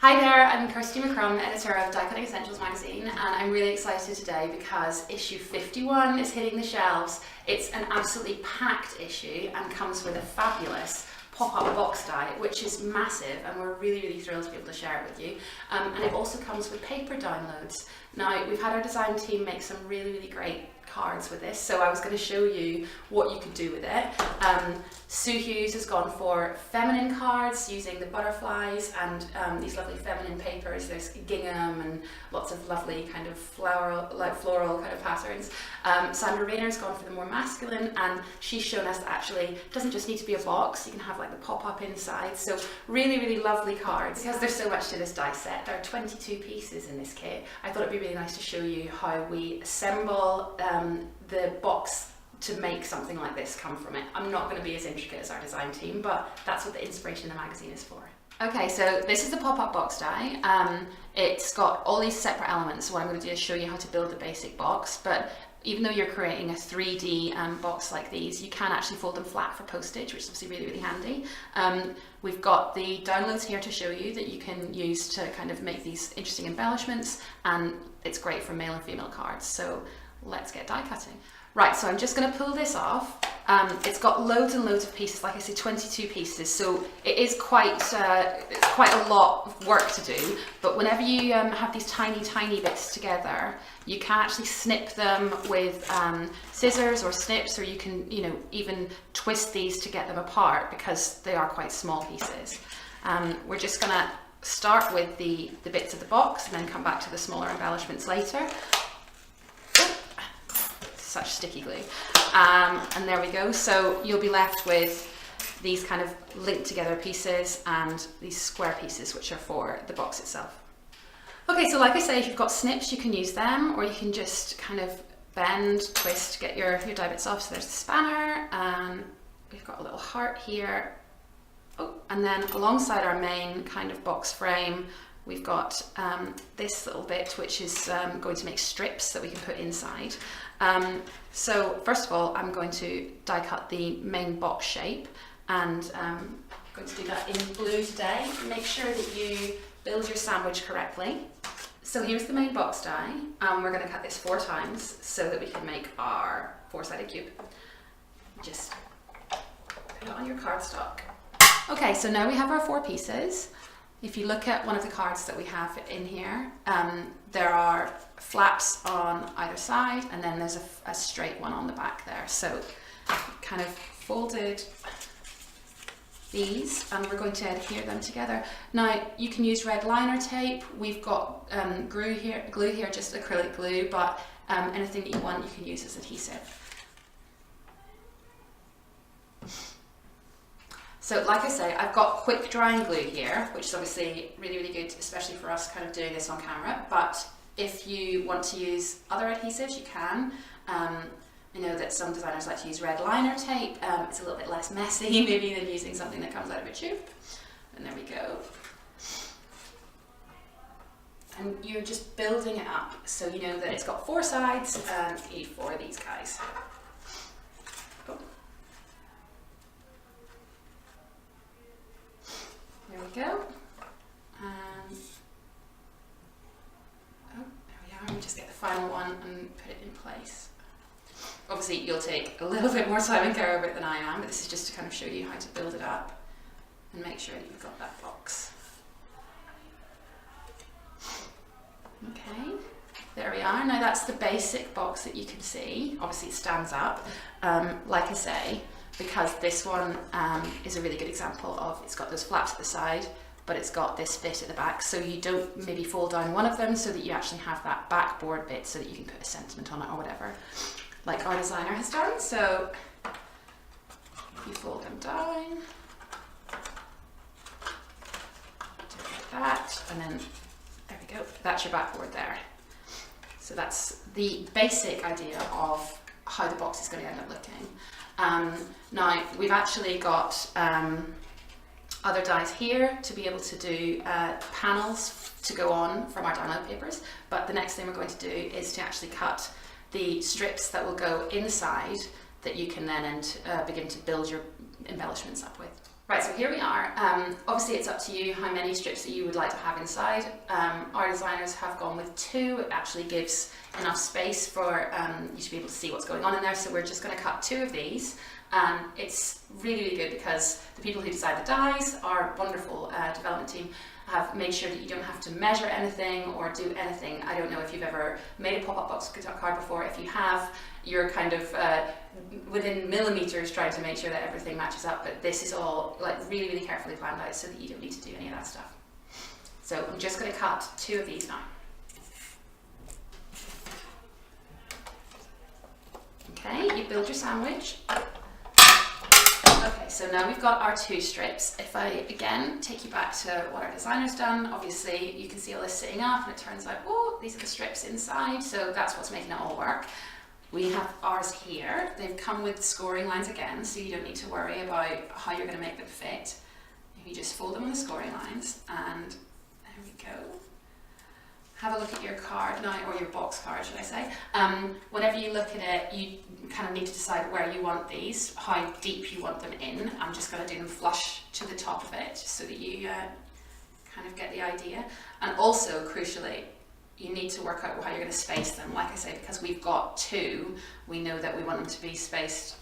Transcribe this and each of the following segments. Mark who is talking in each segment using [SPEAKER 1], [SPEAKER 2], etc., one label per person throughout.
[SPEAKER 1] Hi there, I'm Kirsty McCrum, editor of Die Cutting Essentials magazine, and I'm really excited today because issue 51 is hitting the shelves. It's an absolutely packed issue and comes with a fabulous pop-up box die, which is massive, and we're really thrilled to be able to share it with you. And it also comes with paper downloads. Now, we've had our design team make some really great cards with this, so I was going to show you what you could do with it. Sue Hughes has gone for feminine cards using the butterflies and these lovely feminine papers. There's gingham and lots of lovely kind of floral kind of patterns. Sandra Rayner's gone for the more masculine, and she's shown us that actually it doesn't just need to be a box, you can have like the pop-up inside. So really lovely cards. Because there's so much to this die set, there are 22 pieces in this kit. I thought it'd be really nice to show you how we assemble the box to make something like this come from it. I'm not going to be as intricate as our design team, but that's what the inspiration in the magazine is for. Okay, so this is the pop-up box die. It's got all these separate elements. What I'm going to do is show you how to build the basic box, but even though you're creating a 3D box like these, you can actually fold them flat for postage, which is obviously really handy. We've got the downloads here to show you that you can use to kind of make these interesting embellishments, and it's great for male and female cards. So let's get die cutting. Right, so I'm just going to pull this off. It's got loads and loads of pieces, like I said, 22 pieces, so it is quite a lot of work to do, but whenever you have these tiny bits together, you can actually snip them with scissors or snips, or you can, even twist these to get them apart because they are quite small pieces. We're just going to start with the bits of the box and then come back to the smaller embellishments later. Such sticky glue. And there we go. So you'll be left with these kind of linked together pieces and these square pieces, which are for the box itself. Okay, so like I say, if you've got snips, you can use them, or you can just kind of bend, twist, get your die bits off. So there's the spanner, and we've got a little heart here. Oh, and then alongside our main kind of box frame, we've got this little bit, which is going to make strips that we can put inside. So first of all, I'm going to die cut the main box shape, and I'm going to do that in blue today. Make sure that you build your sandwich correctly. So here's the main box die. We're going to cut this 4 times so that we can make our 4-sided cube. Just put it on your cardstock. Okay, so now we have our 4 pieces. If you look at one of the cards that we have in here, there are flaps on either side, and then there's a straight one on the back there. So kind of folded these, and we're going to adhere them together. Now you can use red liner tape. We've got glue here, just acrylic glue, but anything that you want you can use as adhesive. So like I say, I've got quick drying glue here, which is obviously really good, especially for us kind of doing this on camera. But if you want to use other adhesives, you can. I know that some designers like to use red liner tape. It's a little bit less messy maybe than using something that comes out of a tube. And there we go. And you're just building it up, so you know that it's got 4 sides, and you need 4 of these guys. There we go. And there we are. We just get the final one and put it in place. Obviously, you'll take a little bit more time and care of it than I am, but this is just to kind of show you how to build it up and make sure that you've got that box. Okay, there we are. Now that's the basic box that you can see. Obviously, it stands up. Like I say, because this one is a really good example of, it's got those flaps at the side, but it's got this bit at the back, so you don't maybe fold down one of them, so that you actually have that backboard bit so that you can put a sentiment on it or whatever, like our designer has done. So you fold them down, like that, and then there we go, that's your backboard there. So that's the basic idea of how the box is going to end up looking. Now we've actually got other dies here to be able to do panels to go on from our download papers, but the next thing we're going to do is to actually cut the strips that will go inside that you can then begin to build your embellishments up with. Right, so here we are. Obviously it's up to you how many strips that you would like to have inside. Our designers have gone with 2. It actually gives enough space for you to be able to see what's going on in there, so we're just going to cut 2 of these. And it's really, really good because the people who decide the dies, our wonderful development team, have made sure that you don't have to measure anything or do anything. I don't know if you've ever made a pop-up box card before. If you have, you're kind of within millimeters trying to make sure that everything matches up, but this is all like really, really carefully planned out so that you don't need to do any of that stuff. So I'm just going to cut 2 of these now. Okay, you build your sandwich. Okay, so now we've got our 2 strips. If I again take you back to what our designer's done, obviously you can see all this sitting up and it turns out, oh, these are the strips inside, so that's what's making it all work. We have ours here. They've come with scoring lines again, so you don't need to worry about how you're going to make them fit. You just fold them on the scoring lines, and there we go. Have a look at your card now, or your box card, should I say. Whenever you look at it, you kind of need to decide where you want these, how deep you want them in. I'm just going to do them flush to the top of it, so that you kind of get the idea. And also, crucially, you need to work out how you're going to space them. Like I say, because we've got 2, we know that we want them to be spaced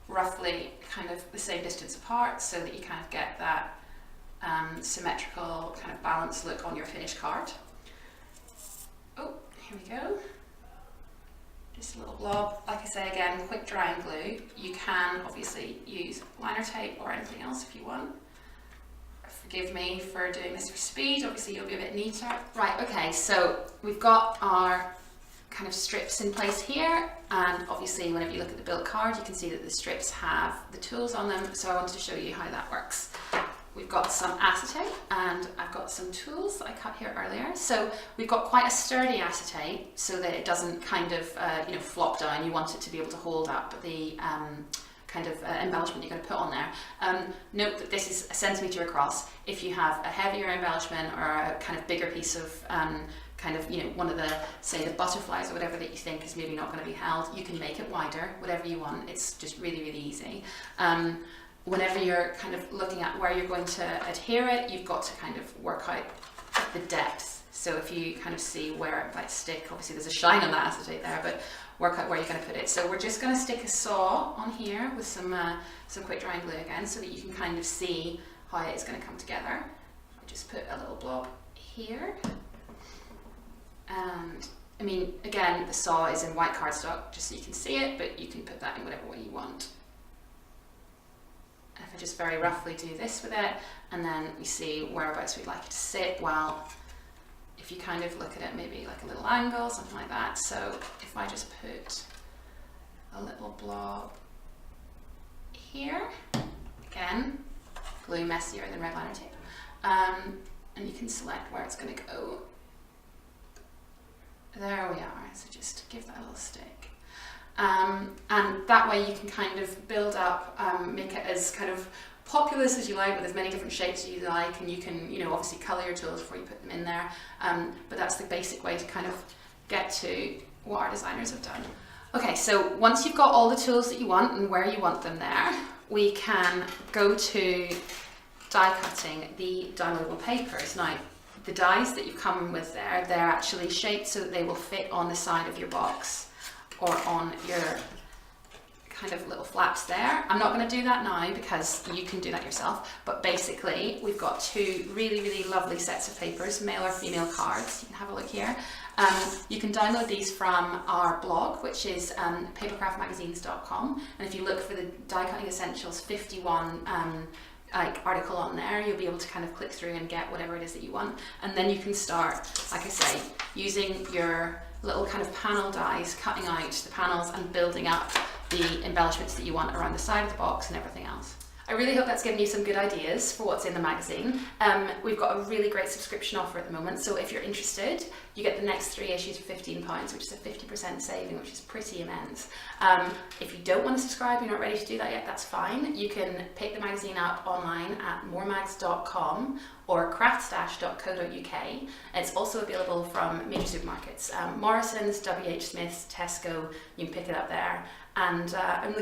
[SPEAKER 1] roughly kind of the same distance apart, so that you kind of get that symmetrical kind of balanced look on your finished card. Oh, here we go. Just a little blob. Like I say again, quick drying glue. You can obviously use liner tape or anything else if you want. Forgive me for doing this for speed, obviously you'll be a bit neater. Right, okay, so we've got our kind of strips in place here, and obviously whenever you look at the built card you can see that the strips have the tools on them, so I wanted to show you how that works. We've got some acetate and I've got some tools that I cut here earlier. So we've got quite a sturdy acetate so that it doesn't kind of flop down. You want it to be able to hold up the kind of embellishment you're going to put on there. Note that this is 1 centimetre across. If you have a heavier embellishment or a kind of bigger piece of one of the, say, the butterflies or whatever that you think is maybe not going to be held, you can make it wider, whatever you want. It's just really, really easy. Whenever you're kind of looking at where you're going to adhere it, you've got to kind of work out the depth. So if you kind of see where it might stick, obviously there's a shine on that acetate there, but work out where you're going to put it. So we're just going to stick a saw on here with some quick drying glue again, so that you can kind of see how it's going to come together. I just put a little blob here, and I mean, again, the saw is in white cardstock just so you can see it, but you can put that in whatever way you want. And if I just very roughly do this with it, and then we see whereabouts we'd like it to sit, well, if you kind of look at it maybe like a little angle, something like that. So if I just put a little blob here, again, glue messier than red liner tape, and you can select where it's going to go. There we are, so just give that a little stick. And that way you can kind of build up, make it as kind of populous as you like, with as many different shapes as you like, and you can, obviously colour your tools before you put them in there. But that's the basic way to kind of get to what our designers have done. Okay, so once you've got all the tools that you want and where you want them there, we can go to die cutting the downloadable papers. Now, the dies that you come with there, they're actually shaped so that they will fit on the side of your box or on your kind of little flaps there. I'm not going to do that now because you can do that yourself, but basically we've got 2 really, really lovely sets of papers, male or female cards. You can have a look here. You can download these from our blog, which is papercraftmagazines.com, and if you look for the Die Cutting Essentials 51 article on there, you'll be able to kind of click through and get whatever it is that you want, and then you can start, like I say, using your little kind of panel dies, cutting out the panels and building up the embellishments that you want around the side of the box and everything else. I really hope that's given you some good ideas for what's in the magazine. We've got a really great subscription offer at the moment, so if you're interested, you get the next 3 issues for £15, which is a 50% saving, which is pretty immense. If you don't want to subscribe, you're not ready to do that yet, that's fine. You can pick the magazine up online at moremags.com or craftstash.co.uk. It's also available from major supermarkets, Morrisons, WH Smith's, Tesco. You can pick it up there. And I'm